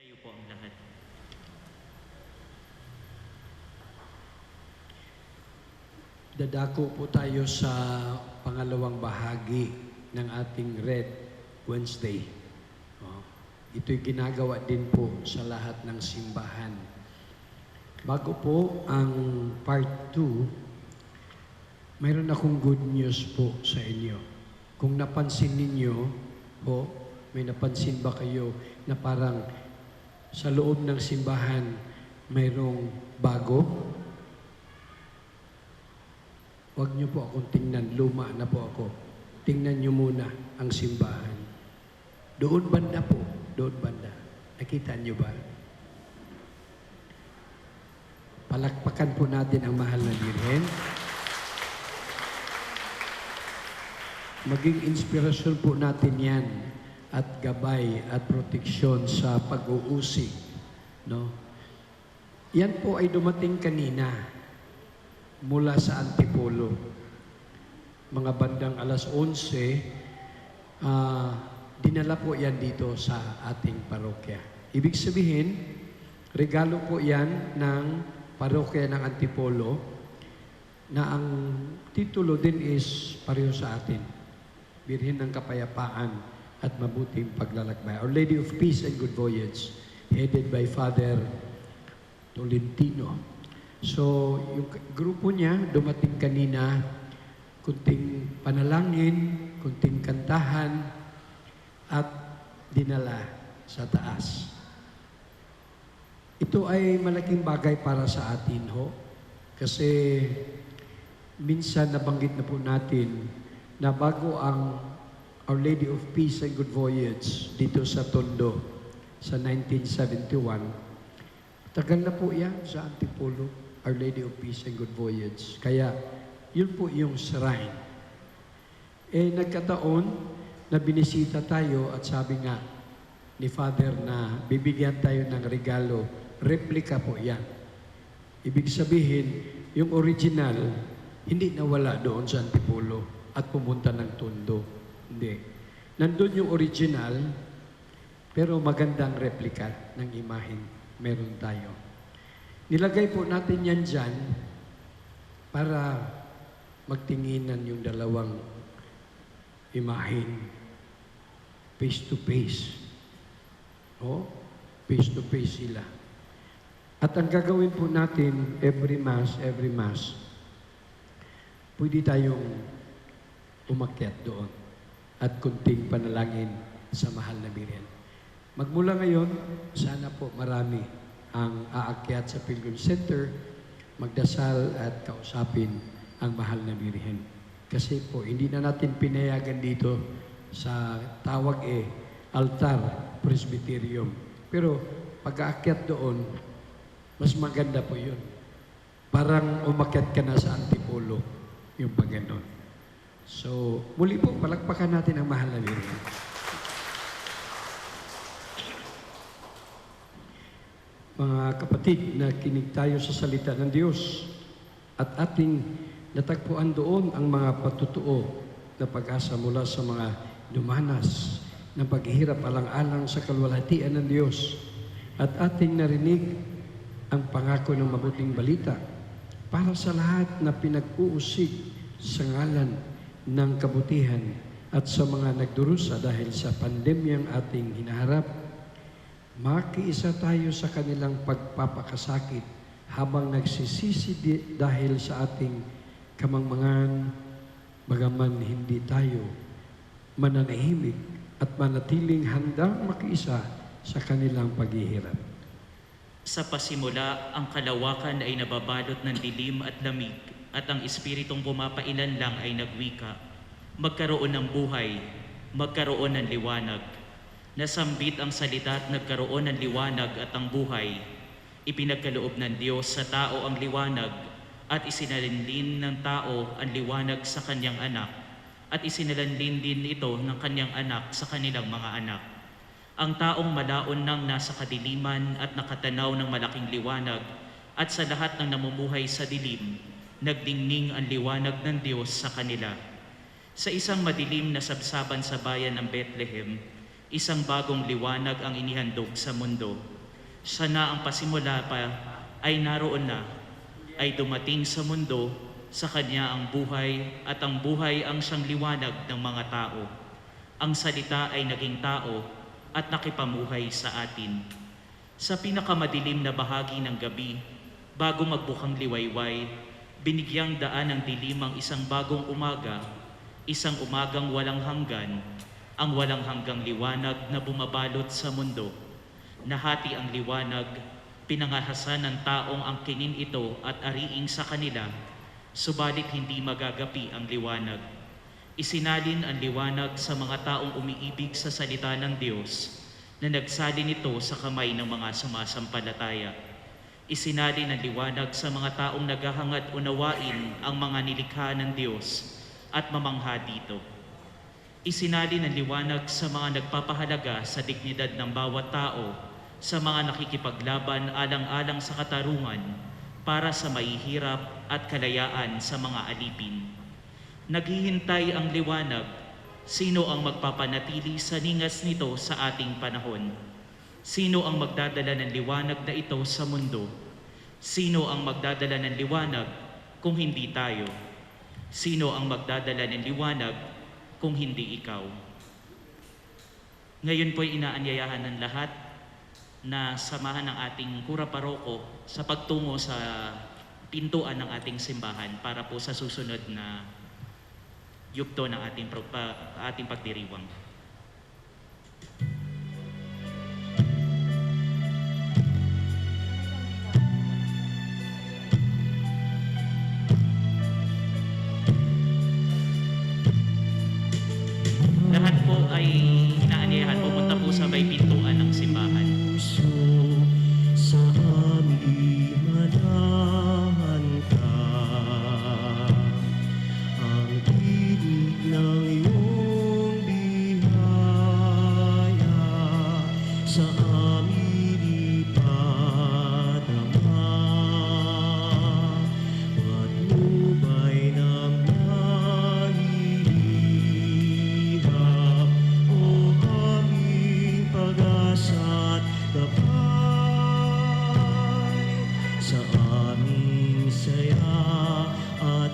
Tayo po ang lahat. Dadako po tayo sa pangalawang bahagi ng ating Red Wednesday. Ito'y ginagawa din po sa lahat ng simbahan. Bago po ang part 2, mayroon akong good news po sa inyo. Kung napansin ninyo, may napansin ba kayo na parang sa loob ng simbahan mayroong bago? Huwag niyo po akong tingnan, luma na po ako. Tingnan niyo muna ang simbahan. Doon banda po, doon banda. Nakita niyo ba? Palakpakan po natin ang mahal na Birhen. Maging inspirasyon po natin yan at gabay at proteksyon sa pag-uusig. No? Yan po ay dumating kanina mula sa Antipolo. Mga bandang alas 11, dinala po yan dito sa ating parokya. Ibig sabihin, regalo po yan ng parokya ng Antipolo na ang titulo din is pareho sa atin. Birhen ng Kapayapaan at Mabuting Paglalakbay. Our Lady of Peace and Good Voyage, headed by Father Tolentino. So, yung grupo niya dumating kanina, kunting panalangin, kunting kantahan, at dinala sa taas. Ito ay malaking bagay para sa atin, kasi minsan nabanggit na po natin na bago ang Our Lady of Peace and Good Voyage dito sa Tondo sa 1971, tagal na po yan sa Antipolo, Our Lady of Peace and Good Voyage. Kaya yun po yung shrine. Nagkataon na binisita tayo at sabi nga ni Father na bibigyan tayo ng regalo, replika po yan. Ibig sabihin, yung original, hindi nawala doon sa Antipolo at pumunta ng Tondo. Hindi. Nandun yung original, pero magandang replika ng imaheng meron tayo. Nilagay po natin yan dyan para magtinginan yung dalawang imaheng face to face. Face to face sila. At ang gagawin po natin every mass, pwede tayong umakyat doon at kunting panalangin sa mahal na Birhen. Magmula ngayon, sana po marami ang aakyat sa Pilgrim Center, magdasal at kausapin ang mahal na Birhen. Kasi po, hindi na natin pinayagan dito sa tawag altar, presbyterium. Pero pag-aakyat doon, mas maganda po yun. Parang umakyat ka na sa Antipolo, yung pag-ganon. So, muli po, palakpakan natin ang mahal na Birhen. Mga kapatid, nakinig tayo sa salita ng Diyos at ating natagpuan doon ang mga patutuo na pag-asa mula sa mga dumanas ng paghihirap alang-alang sa kalwalhatian ng Diyos at ating narinig ang pangako ng mabuting balita para sa lahat na pinag-uusig sa ngalan ng kabutihan at sa mga nagdurusa dahil sa pandemyang ating hinaharap. Makiisa tayo sa kanilang pagpapakasakit habang nagsisisi dahil sa ating kamangmangan, bagaman hindi tayo mananahimik at manatiling handang makiisa sa kanilang paghihirap. Sa pasimula, ang kalawakan ay nababalot ng dilim at lamig, at ang espiritong pumapailan lang ay nagwika. Magkaroon ng buhay, magkaroon ng liwanag. Nasambit ang salita at nagkaroon ng liwanag at ang buhay. Ipinagkaloob ng Diyos sa tao ang liwanag at isinalinlin ng tao ang liwanag sa kanyang anak at isinalinlin din ito ng kanyang anak sa kanilang mga anak. Ang taong malaon nang nasa kadiliman at nakatanaw ng malaking liwanag at sa lahat ng namumuhay sa dilim, nagdingning ang liwanag ng Diyos sa kanila. Sa isang madilim na sabsaban sa bayan ng Bethlehem, isang bagong liwanag ang inihandog sa mundo. Siya na ang pasimula pa ay naroon na, ay dumating sa mundo, sa kanya ang buhay at ang buhay ang siyang liwanag ng mga tao. Ang salita ay naging tao at nakipamuhay sa atin. Sa pinakamadilim na bahagi ng gabi, bago magbukang liwayway, binigyang daan ng dilim ang isang bagong umaga isang umagang walang hanggan, ang walang hanggang liwanag na bumabalot sa mundo. Nahati ang liwanag, pinangahasan ng taong ang kinin ito at ariing sa kanila, subalit hindi magagapi ang liwanag. Isinalin ang liwanag sa mga taong umiibig sa salita ng Diyos, na nagsalin ito sa kamay ng mga sumasampalataya. Isinalin ang liwanag sa mga taong naghahangad unawain ang mga nilikha ng Diyos at mamangha dito. Isinalin ang liwanag sa mga nagpapahalaga sa dignidad ng bawat tao, sa mga nakikipaglaban alang-alang sa katarungan para sa mahihirap at kalayaan sa mga alipin. Naghihintay ang liwanag, sino ang magpapanatili sa ningas nito sa ating panahon? Sino ang magdadala ng liwanag na ito sa mundo? Sino ang magdadala ng liwanag kung hindi tayo? Sino ang magdadala ng liwanag kung hindi ikaw? Ngayon po'y inaanyayahan ng lahat na samahan ng ating kura paroko sa pagtungo sa pintuan ng ating simbahan para po sa susunod na yugto ng ating pagdiriwang. Lahat po ay inaanyayahan pumunta po sa may pintuan ng simbahan. Puso sa amin manahan ka, ang tinig ng iyong biyaya sa amin ipadama. Patnubay ng mahihirap, o aming pag-asa't gabay, sa aming saya at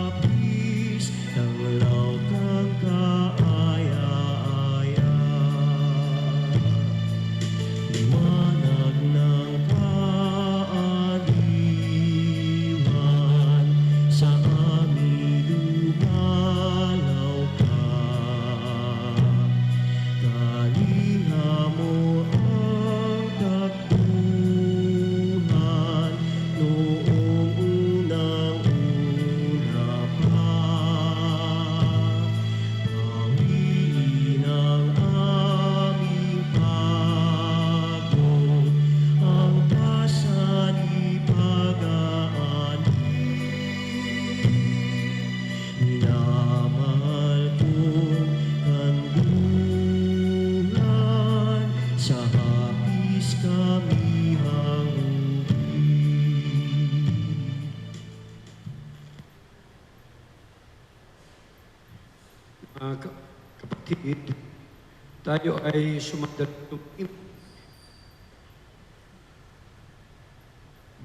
hapis ng laukang kaaya-aya. Liwanag ng kaaliwan, sa aming lumalaw ka. Kalinga mo ang takbuhan noong unang-una pa. Bawiin ang aming pagod, ang pasan ipag-aanib. Minamahal kong kanluran, sa hapis kami hanguin. Mga kapatid, tayo ay sumadalugin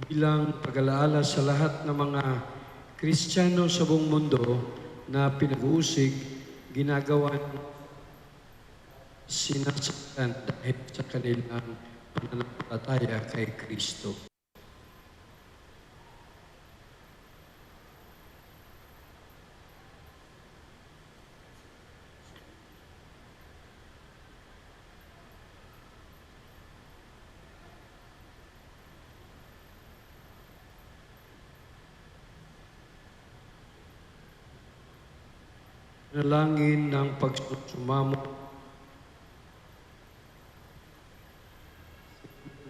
bilang pag-alaala sa lahat ng mga Kristiyano sa buong mundo na pinag-uusig, ginagawa sinasaktan dahil sa kanilang pananampalataya kay Kristo. Nalangin ng pagsusumamo,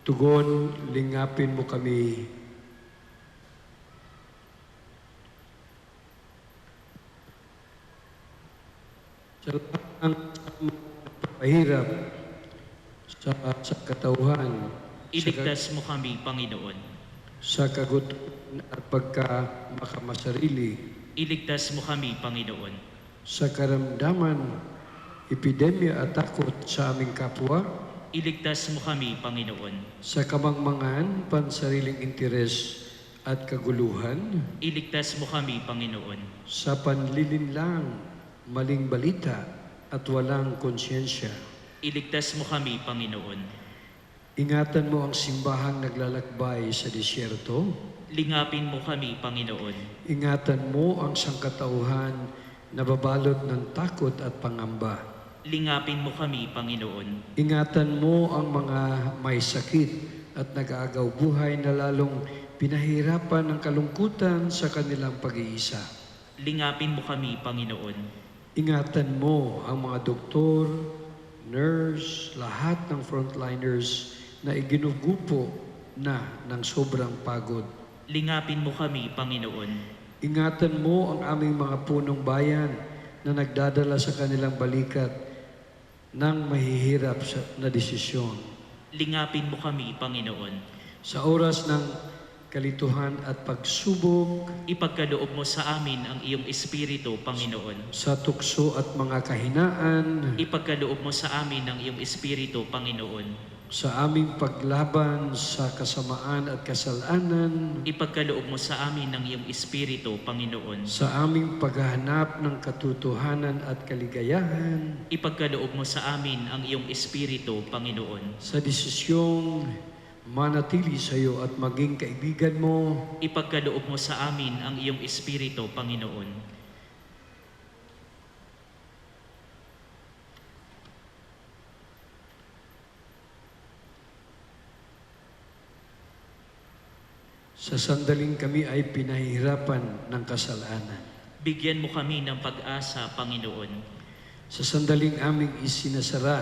tugon, lingapin mo kami. Sa lahat ng pahirap sa katauhan, Iligtas mo kami, Panginoon. sa kagutuman at pagkamamasarili, Iligtas mo kami, Panginoon. sa karamdaman, epidemya at takot sa aming kapwa, Iligtas mo kami, Panginoon. sa kamangmangan, pansariling interes at kaguluhan, Iligtas mo kami, Panginoon. sa panlilinlang, maling balita at walang konsyensya. Iligtas mo kami, Panginoon. Ingatan mo ang simbahang naglalakbay sa disyerto, Lingapin mo kami, Panginoon. Ingatan mo ang sangkatauhan na babalot ng takot at pangamba. Lingapin mo kami, Panginoon. Ingatan mo ang mga may sakit at nag-aagaw buhay na lalong pinahirapan ng kalungkutan sa kanilang pag-iisa. Lingapin mo kami, Panginoon. Ingatan mo ang mga doktor, nurse, lahat ng frontliners na iginugupo na ng sobrang pagod. Lingapin mo kami, Panginoon. Ingatan mo ang aming mga punong bayan na nagdadala sa kanilang balikat ng mahihirap na desisyon. Lingapin mo kami, Panginoon. Sa oras ng kalituhan at pagsubok, Ipagkaloob mo sa amin ang iyong Espiritu, Panginoon. sa tukso at mga kahinaan, Ipagkaloob mo sa amin ang iyong Espiritu, Panginoon. sa aming paglaban sa kasamaan at kasalanan, Ipagkaloob mo sa amin ang iyong Espiritu, Panginoon. sa aming paghahanap ng katotohanan at kaligayahan, Ipagkaloob mo sa amin ang iyong Espiritu, Panginoon. sa desisyong manatili sa iyo at maging kaibigan mo, Ipagkaloob mo sa amin ang iyong Espiritu, Panginoon. sa sandaling kami ay pinahihirapan ng kasalanan. Bigyan mo kami ng pag-asa, Panginoon. Sa sandaling aming isinasara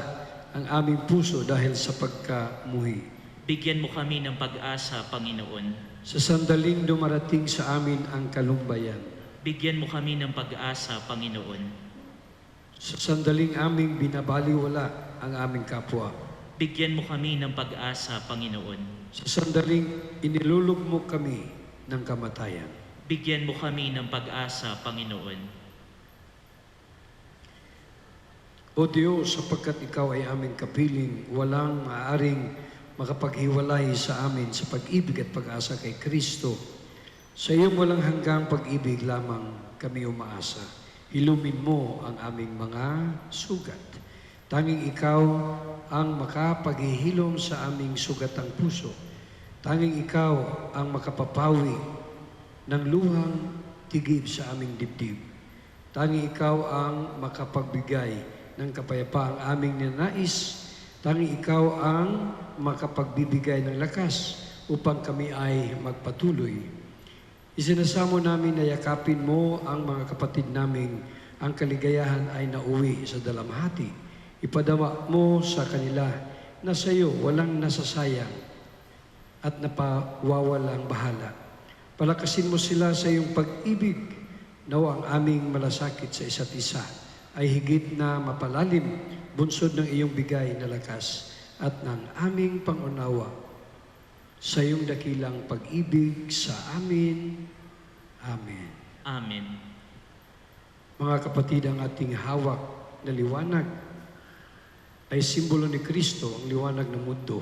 ang aming puso dahil sa pagkamuhi. Bigyan mo kami ng pag-asa, Panginoon. Sa sandaling dumarating sa amin ang kalumbayan. Bigyan mo kami ng pag-asa, Panginoon. Sa sandaling aming binabaliwala ang aming kapwa. Bigyan mo kami ng pag-asa, Panginoon. Sa sandaling inilulugmok kami ng kamatayan. Bigyan mo kami ng pag-asa, Panginoon. O Diyos, sapagkat Ikaw ay aming kapiling, walang maaaring makapaghiwalay sa amin sa pag-ibig at pag-asa kay Kristo. Sa iyong walang hanggang pag-ibig lamang kami umaasa. Hilumin mo ang aming mga sugat. Tanging Ikaw ang makapaghihilom sa aming sugatang puso. Tanging Ikaw ang makapapawi ng luhang tigib sa aming dibdib. Tanging Ikaw ang makapagbigay ng kapayapaang aming ninais. Tanging Ikaw ang makapagbibigay ng lakas upang kami ay magpatuloy. Isinasamo namin na yakapin mo ang mga kapatid naming ang kaligayahan ay nauwi sa dalamhati. Ipadama mo sa kanila na sa iyo walang nasasayang at napawawalang bahala. Palakasin mo sila sa iyong pag-ibig. Nawa ang aming malasakit sa isa't isa ay higit na mapalalim, bunsod ng iyong bigay na lakas at ng aming pangunawa sa iyong dakilang pag-ibig sa amin. Amen. Amen. Mga kapatid, ang ating hawak na liwanag ay simbolo ni Kristo, ang liwanag ng mundo.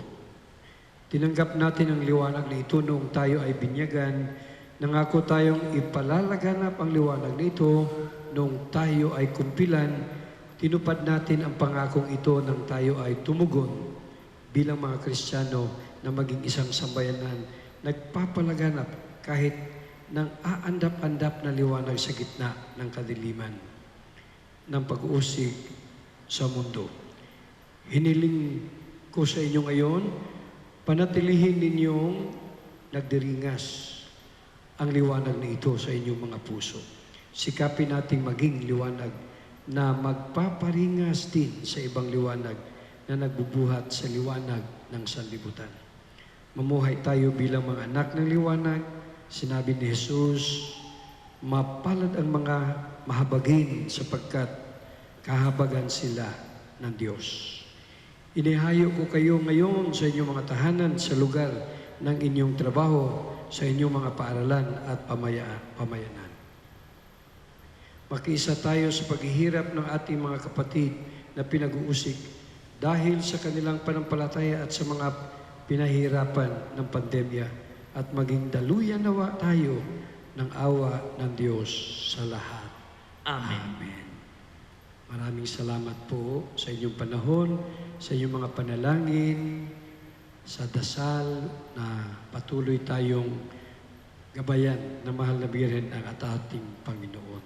Tinanggap natin ang liwanag na ito noong tayo ay binyagan. Nangako tayong ipalalaganap ang liwanag na ito noong tayo ay kumpilan. Tinupad natin ang pangakong ito nang tayo ay tumugon bilang mga Kristiyano na maging isang sambayanan. Nagpapalaganap kahit ng aandap-andap na liwanag sa gitna ng kadiliman ng pag-uusig sa mundo. Hiniling ko sa inyo ngayon, panatilihin ninyong nagdiringas ang liwanag na ito sa inyong mga puso. Sikapin nating maging liwanag na magpaparingas din sa ibang liwanag na nagbubuhat sa liwanag ng sanlibutan. Mamuhay tayo bilang mga anak ng liwanag. Sinabi ni Jesus, mapalad ang mga mahabagin sapagkat kahabagan sila ng Diyos. Inihayo ko kayo ngayon sa inyong mga tahanan, sa lugar ng inyong trabaho, sa inyong mga paaralan at pamayanan. Makiisa tayo sa paghihirap ng ating mga kapatid na pinag-uusig dahil sa kanilang panampalataya at sa mga pinahirapan ng pandemya at maging daluyan nawa tayo ng awa ng Diyos sa lahat. Amen. Amen. Maraming salamat po sa inyong panahon, sa inyong mga panalangin, sa dasal na patuloy tayong gabayan na mahal na Birhen ang ating Panginoon.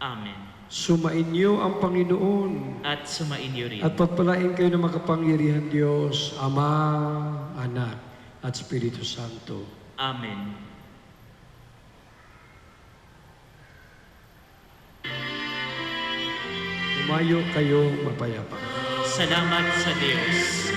Amen. Sumainyo ang Panginoon At sumainyo rin. at pagpalain kayo ng makapangyarihan Diyos, Ama, Anak, at Espiritu Santo. Amen. Tumayo kayo mapayapa. Salamat sa Diyos.